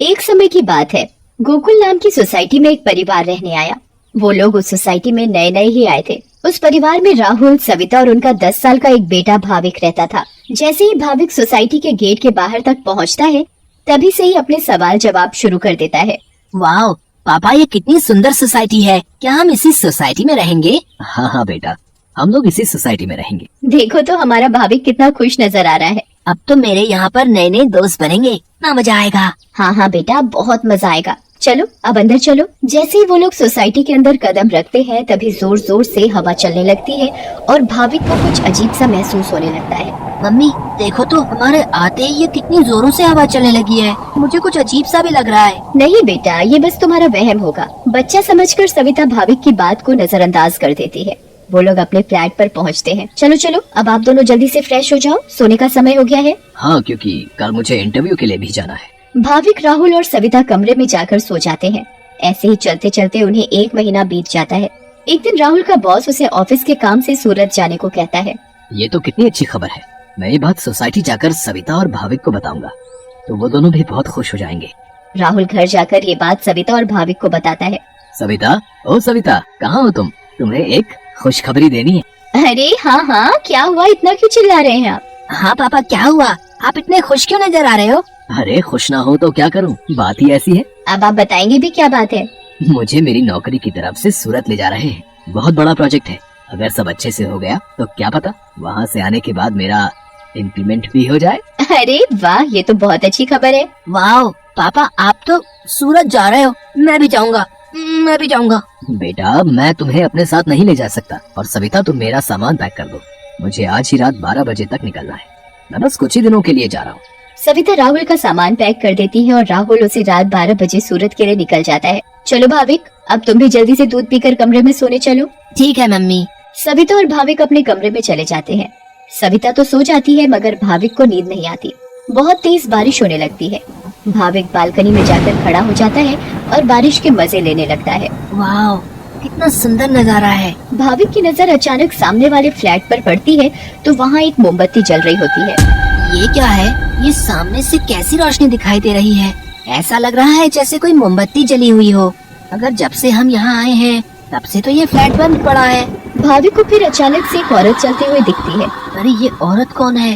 एक समय की बात है, गोकुल नाम की सोसाइटी में एक परिवार रहने आया। वो लोग उस सोसाइटी में नए नए ही आए थे। उस परिवार में राहुल, सविता और उनका 10 साल का एक बेटा भाविक रहता था। जैसे ही भाविक सोसाइटी के गेट के बाहर तक पहुंचता है, तभी से ही अपने सवाल जवाब शुरू कर देता है। वाह पापा, ये कितनी सुंदर सोसाइटी है। क्या हम इसी सोसाइटी में रहेंगे? हाँ हाँ बेटा, हम लोग इसी सोसाइटी में रहेंगे। देखो तो हमारा भाविक कितना खुश नजर आ रहा है। अब तो मेरे यहाँ पर नए नए दोस्त बनेंगे, इतना मजा आएगा। हाँ हाँ बेटा, बहुत मजा आएगा। चलो अब अंदर चलो। जैसे ही वो लोग सोसाइटी के अंदर कदम रखते हैं, तभी जोर जोर से हवा चलने लगती है और भाविक को कुछ अजीब सा महसूस होने लगता है। मम्मी देखो तो, हमारे आते ही ये कितनी जोरों से हवा चलने लगी है। मुझे कुछ अजीब सा भी लग रहा है। नहीं बेटा, ये बस तुम्हारा वहम होगा। बच्चा समझकर सविता भाविक की बात को नजरअंदाज कर देती है। वो लोग अपने फ्लैट पर पहुंचते हैं। चलो चलो, अब आप दोनों जल्दी से फ्रेश हो जाओ, सोने का समय हो गया है। हाँ, क्योंकि कल मुझे इंटरव्यू के लिए भी जाना है। भाविक, राहुल और सविता कमरे में जाकर सो जाते हैं। ऐसे ही चलते चलते उन्हें 1 महीना बीत जाता है। एक दिन राहुल का बॉस उसे ऑफिस के काम से सूरत जाने को कहता है। ये तो कितनी अच्छी खबर है। मैं ये बात सोसाइटी जाकर सविता और भाविक को बताऊंगा, तो वो दोनों भी बहुत खुश हो जाएंगे। राहुल घर जाकर ये बात सविता और भाविक को बताता है। सविता, ओ सविता, कहाँ हो तुम? तुम्हें एक खुशखबरी देनी है। अरे हाँ हाँ, क्या हुआ? इतना क्यों चिल्ला रहे हैं आप? हाँ पापा, क्या हुआ? आप इतने खुश क्यों नजर आ रहे हो? अरे खुश ना हो तो क्या करूं, बात ही ऐसी है। अब आप बताएंगे भी, क्या बात है? मुझे मेरी नौकरी की तरफ से सूरत ले जा रहे हैं। बहुत बड़ा प्रोजेक्ट है। अगर सब अच्छे से हो गया तो क्या पता वहाँ से आने के बाद मेरा इंक्रीमेंट भी हो जाए। अरे वाह, ये तो बहुत अच्छी खबर है। वाह पापा, आप तो सूरत जा रहे हो। मैं भी जाऊंगा, मैं भी जाऊंगा। बेटा, मैं तुम्हें अपने साथ नहीं ले जा सकता। और सविता, तुम मेरा सामान पैक कर दो। मुझे आज ही रात 12 बजे तक निकलना है। मैं बस कुछ ही दिनों के लिए जा रहा हूँ। सविता राहुल का सामान पैक कर देती है और राहुल उसे रात 12 बजे सूरत के लिए निकल जाता है। चलो भाविक, अब तुम भी जल्दी से दूध पीकर कमरे में सोने चलो। ठीक है मम्मी। सविता और भाविक अपने कमरे में चले जाते हैं। सविता तो सो जाती है, मगर भाविक को नींद नहीं आती। बहुत तेज बारिश होने लगती है। भाविक बालकनी में जाकर खड़ा हो जाता है और बारिश के मजे लेने लगता है। वाह, कितना सुंदर नजारा है। भाविक की नजर अचानक सामने वाले फ्लैट पर पड़ती है, तो वहाँ एक मोमबत्ती जल रही होती है। ये क्या है? ये सामने से कैसी रोशनी दिखाई दे रही है? ऐसा लग रहा है जैसे कोई मोमबत्ती जली हुई हो। अगर जब से हम यहाँ आए हैं, तब से तो ये फ्लैट बंद पड़ा है। भाविक को फिर अचानक से एक औरत चलते हुए दिखती है। अरे ये औरत कौन है?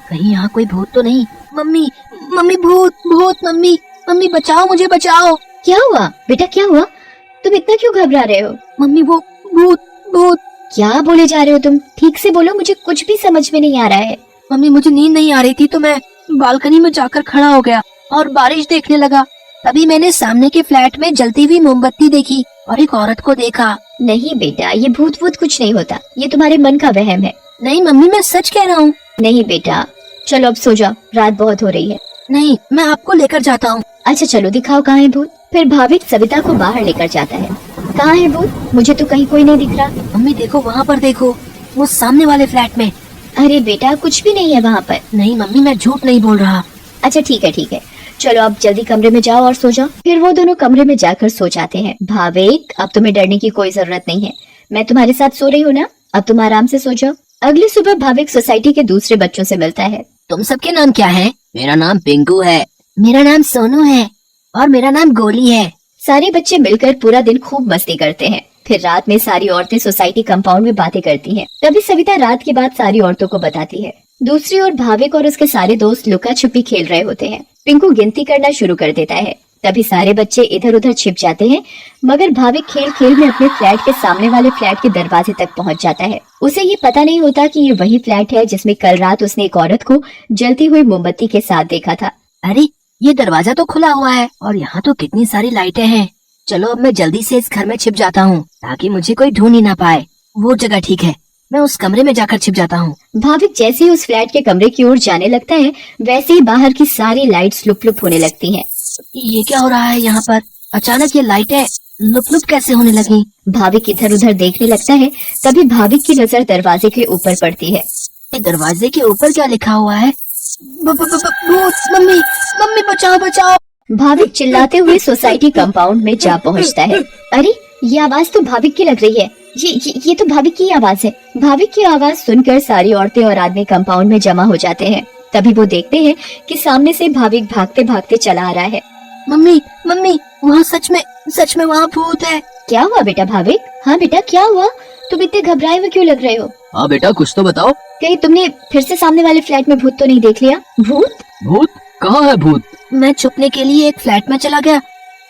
कहीं यहाँ कोई भूत तो नहीं? मम्मी, मम्मी, भूत, भूत, मम्मी, मम्मी बचाओ, मुझे बचाओ। क्या हुआ बेटा, क्या हुआ? तुम इतना क्यों घबरा रहे हो? मम्मी, वो भूत, भूत। क्या बोले जा रहे हो तुम? ठीक से बोलो, मुझे कुछ भी समझ में नहीं आ रहा है। मम्मी, मुझे नींद नहीं आ रही थी तो मैं बालकनी में जाकर खड़ा हो गया और बारिश देखने लगा। तभी मैंने सामने के फ्लैट में जलती हुई मोमबत्ती देखी और एक औरत को देखा। नहीं बेटा, ये भूत भूत कुछ नहीं होता। ये तुम्हारे मन का वहम है। नहीं मम्मी, मैं सच कह रहा हूँ। नहीं बेटा, चलो अब सो जाओ, रात बहुत हो रही है। नहीं, मैं आपको लेकर जाता हूँ। अच्छा चलो, दिखाओ कहाँ है भूत। फिर भाविक सविता को बाहर लेकर जाता है। कहाँ है भूत? मुझे तो कहीं कोई नहीं दिख रहा। मम्मी देखो, वहाँ पर देखो, वो सामने वाले फ्लैट में। अरे बेटा, कुछ भी नहीं है वहाँ पर। नहीं मम्मी, मैं झूठ नहीं बोल रहा। अच्छा ठीक है ठीक है, चलो अब जल्दी कमरे में जाओ और सो जाओ। फिर वो दोनों कमरे में जाकर सो जाते हैं। भाविक, अब तुम्हें डरने की कोई जरूरत नहीं है। मैं तुम्हारे साथ सो रही हूँ ना, अब तुम आराम से सो जाओ। अगली सुबह भाविक सोसाइटी के दूसरे बच्चों से मिलता है। तुम सबके नाम क्या है? मेरा नाम पिंकू है। मेरा नाम सोनू है। और मेरा नाम गोली है। सारे बच्चे मिलकर पूरा दिन खूब मस्ती करते हैं। फिर रात में सारी औरतें सोसाइटी कंपाउंड में बातें करती हैं। तभी सविता रात की बात सारी औरतों को बताती है। दूसरी ओर भाविक और उसके सारे दोस्त लुका छुपी खेल रहे होते हैं। पिंकू गिनती करना शुरू कर देता है। तभी सारे बच्चे इधर उधर छिप जाते हैं, मगर भाविक खेल खेल में अपने फ्लैट के सामने वाले फ्लैट के दरवाजे तक पहुंच जाता है। उसे ये पता नहीं होता कि ये वही फ्लैट है जिसमें कल रात उसने एक औरत को जलती हुई मोमबत्ती के साथ देखा था। अरे ये दरवाजा तो खुला हुआ है और यहाँ तो कितनी सारी लाइटें हैं। चलो अब मैं जल्दी से इस घर में छिप जाता हूँ ताकि मुझे कोई ढूंढ ही ना पाए। वो जगह ठीक है, मैं उस कमरे में जाकर छिप जाता हूँ। भाविक जैसे ही उस फ्लैट के कमरे की ओर जाने लगता है, वैसे ही बाहर की सारी लाइट्स लुप लुप होने लगती हैं। ये क्या हो रहा है यहाँ पर? अचानक ये लाइटें लुप लुप कैसे होने लगी? भाविक इधर उधर देखने लगता है। तभी भाविक की नजर दरवाजे के ऊपर पड़ती है। दरवाजे के ऊपर क्या लिखा हुआ है? भूत! मम्मी, मम्मी बचाओ, बचाओ! भाविक चिल्लाते हुए सोसाइटी कंपाउंड में जा पहुंचता है। अरे ये आवाज तो भाविक की लग रही है। ये तो भाविक की आवाज है। भाविक की आवाज सुनकर सारी औरतें और आदमी कंपाउंड में जमा हो जाते हैं। तभी वो देखते हैं कि सामने से भाविक भागते भागते चला आ रहा है। मम्मी मम्मी, वहाँ सच में वहाँ भूत है। क्या हुआ बेटा भाविक? हाँ बेटा क्या हुआ? तुम इतने घबराए हुए क्यों लग रहे हो? हाँ बेटा कुछ तो बताओ। कहीं तुमने फिर से सामने वाले फ्लैट में भूत तो नहीं देख लिया? भूत? भूत? कहाँ है भूत? मैं छुपने के लिए एक फ्लैट में चला गया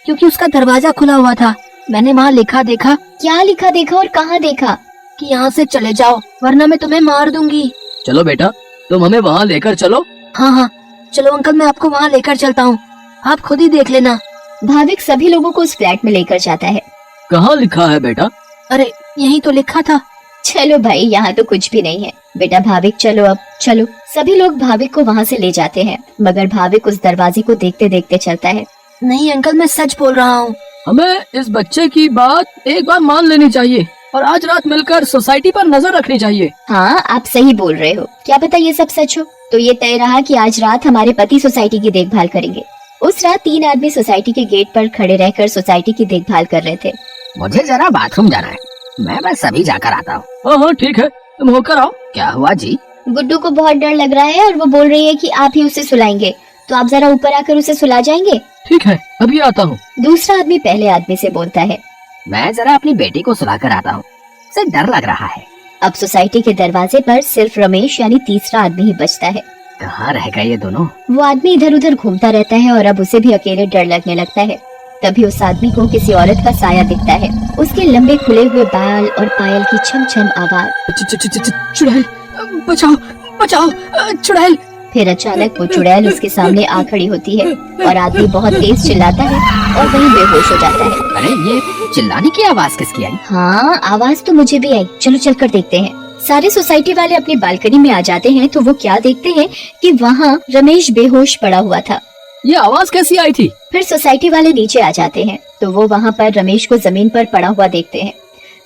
क्योंकि उसका दरवाजा खुला हुआ था। मैंने वहाँ लिखा देखा क्या लिखा देखा और कहाँ देखा? कि यहाँ से चले जाओ वरना मैं तुम्हें मार दूंगी। चलो बेटा तुम हमें वहाँ लेकर चलो। हाँ, चलो अंकल, मैं आपको वहाँ लेकर चलता हूँ, आप खुद ही देख लेना। भाविक सभी लोगों को उस फ्लैट में लेकर जाता है। कहाँ लिखा है बेटा? अरे यही तो लिखा था। चलो भाई, यहाँ तो कुछ भी नहीं है। बेटा भाविक चलो, अब चलो। सभी लोग भाविक को वहाँ से ले जाते हैं, मगर भाविक उस दरवाजे को देखते देखते चलता है। नहीं अंकल, मैं सच बोल रहा हूँ। हमें इस बच्चे की बात एक बार मान लेनी चाहिए और आज रात मिलकर सोसाइटी पर नजर रखनी चाहिए। हाँ आप सही बोल रहे हो, क्या पता ये सब सच हो। तो ये तय रहा कि आज रात हमारे पति सोसाइटी की देखभाल करेंगे। उस रात 3 आदमी सोसाइटी के गेट पर खड़े रहकर सोसाइटी की देखभाल कर रहे थे। मुझे जरा बाथरूम जाना है, मैं बस अभी जाकर आता हूँ। हाँ ठीक है, तुम होकर आओ। क्या हुआ जी? गुड्डू को बहुत डर लग रहा है और वो बोल रही है कि आप ही उसे सुलाएंगे, तो आप जरा ऊपर आकर उसे सुला जाएंगे। ठीक है, अभी आता हूँ। दूसरा आदमी पहले आदमी से बोलता है, मैं जरा अपनी बेटी को सुलाकर आता हूँ, उसे डर लग रहा है। अब सोसाइटी के दरवाजे पर सिर्फ रमेश यानी तीसरा आदमी ही बचता है। कहाँ रह गए ये दोनों? वो आदमी इधर उधर घूमता रहता है और अब उसे भी अकेले डर लगने लगता है। तभी उस आदमी को किसी औरत का साया दिखता है। उसके लंबे खुले हुए बाल और पायल की छम छम आवाज। चुड़ैल, बचाओ बचाओ, चुड़ैल। फिर अचानक वो चुड़ैल उसके सामने आ खड़ी होती है और आदमी बहुत तेज चिल्लाता है और वहीं बेहोश हो जाता है। अरे ये चिल्लाने की आवाज किसकी आई? हाँ आवाज तो मुझे भी आई, चलो चलकर देखते हैं। सारे सोसाइटी वाले अपनी बालकनी में आ जाते हैं तो वो क्या देखते हैं कि वहाँ रमेश बेहोश पड़ा हुआ था। ये आवाज कैसी आई थी? फिर सोसाइटी वाले नीचे आ जाते हैं तो वो वहाँ पर रमेश को जमीन पर पड़ा हुआ देखते हैं।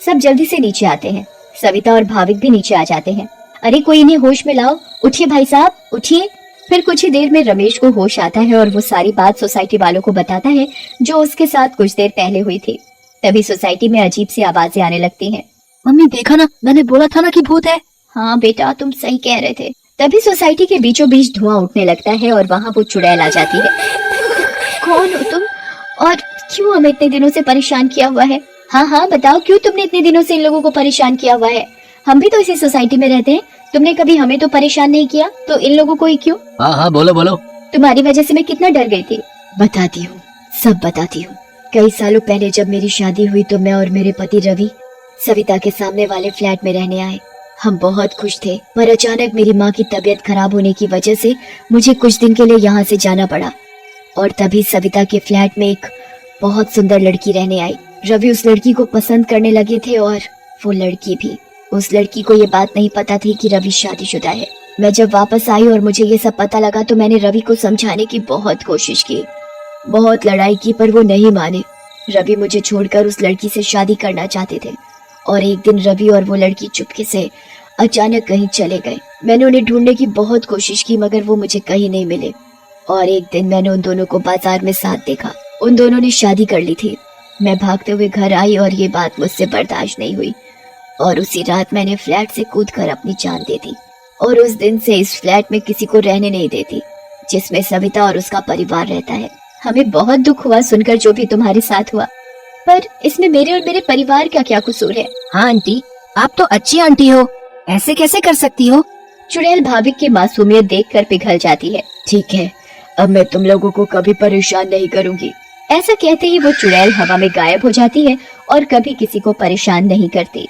सब जल्दी से नीचे आते हैं। सविता और भाविक भी नीचे आ जाते हैं। अरे कोई इन्हें होश में लाओ, उठिए भाई साहब उठिए। फिर कुछ ही देर में रमेश को होश आता है और वो सारी बात सोसाइटी वालों को बताता है जो उसके साथ कुछ देर पहले हुई थी। तभी सोसाइटी में अजीब सी आवाजें आने लगती हैं। मम्मी देखा ना, मैंने बोला था ना कि भूत है। हाँ बेटा तुम सही कह रहे थे। तभी सोसाइटी के बीचों बीच धुआं उठने लगता है और वहाँ वो चुड़ैल आ जाती है। कौन हो तुम और क्यों हमें इतने दिनों से परेशान किया हुआ है? हाँ बताओ, क्यों तुमने इतने दिनों से इन लोगों को परेशान किया हुआ है? हम भी तो इसी सोसाइटी में रहते हैं, तुमने कभी हमें तो परेशान नहीं किया, तो इन लोगों को ही क्यों? हाँ बोलो बोलो। तुम्हारी वजह से मैं कितना डर गई थी। बताती हूँ, सब बताती हूँ। कई सालों पहले जब मेरी शादी हुई तो मैं और मेरे पति रवि सविता के सामने वाले फ्लैट में रहने आए। हम बहुत खुश थे, पर अचानक मेरी माँ की तबीयत खराब होने की वजह से मुझे कुछ दिन के लिए यहाँ से जाना पड़ा। और तभी सविता के फ्लैट में एक बहुत सुंदर लड़की रहने आई। रवि उस लड़की को पसंद करने लगे थे और वो लड़की भी। उस लड़की को ये बात नहीं पता थी कि रवि शादीशुदा है। मैं जब वापस आई और मुझे ये सब पता लगा तो मैंने रवि को समझाने की बहुत कोशिश की, बहुत लड़ाई की, पर वो नहीं माने। रवि मुझे छोड़कर उस लड़की से शादी करना चाहते थे और एक दिन रवि और वो लड़की चुपके से अचानक कहीं चले गए। मैंने उन्हें ढूंढने की बहुत कोशिश की मगर वो मुझे कहीं नहीं मिले। और एक दिन मैंने उन दोनों को बाजार में साथ देखा। उन दोनों ने शादी कर ली थी। मैं भागते हुए घर आई और ये बात मुझसे बर्दाश्त नहीं हुई और उसी रात मैंने फ्लैट से कूदकर अपनी जान दे दी। और उस दिन से इस फ्लैट में किसी को रहने नहीं देती जिसमें सविता और उसका परिवार रहता है। हमें बहुत दुख हुआ सुनकर जो भी तुम्हारे साथ हुआ, पर इसमें मेरे और मेरे परिवार का क्या कसूर है? हाँ आंटी, आप तो अच्छी आंटी हो, ऐसे कैसे कर सकती हो? चुड़ैल भाविक की मासूमियत देखकर पिघल जाती है। ठीक है, अब मैं तुम लोगों को कभी परेशान नहीं करूंगी। ऐसा कहते ही वो चुड़ैल हवा में गायब हो जाती है और कभी किसी को परेशान नहीं करती।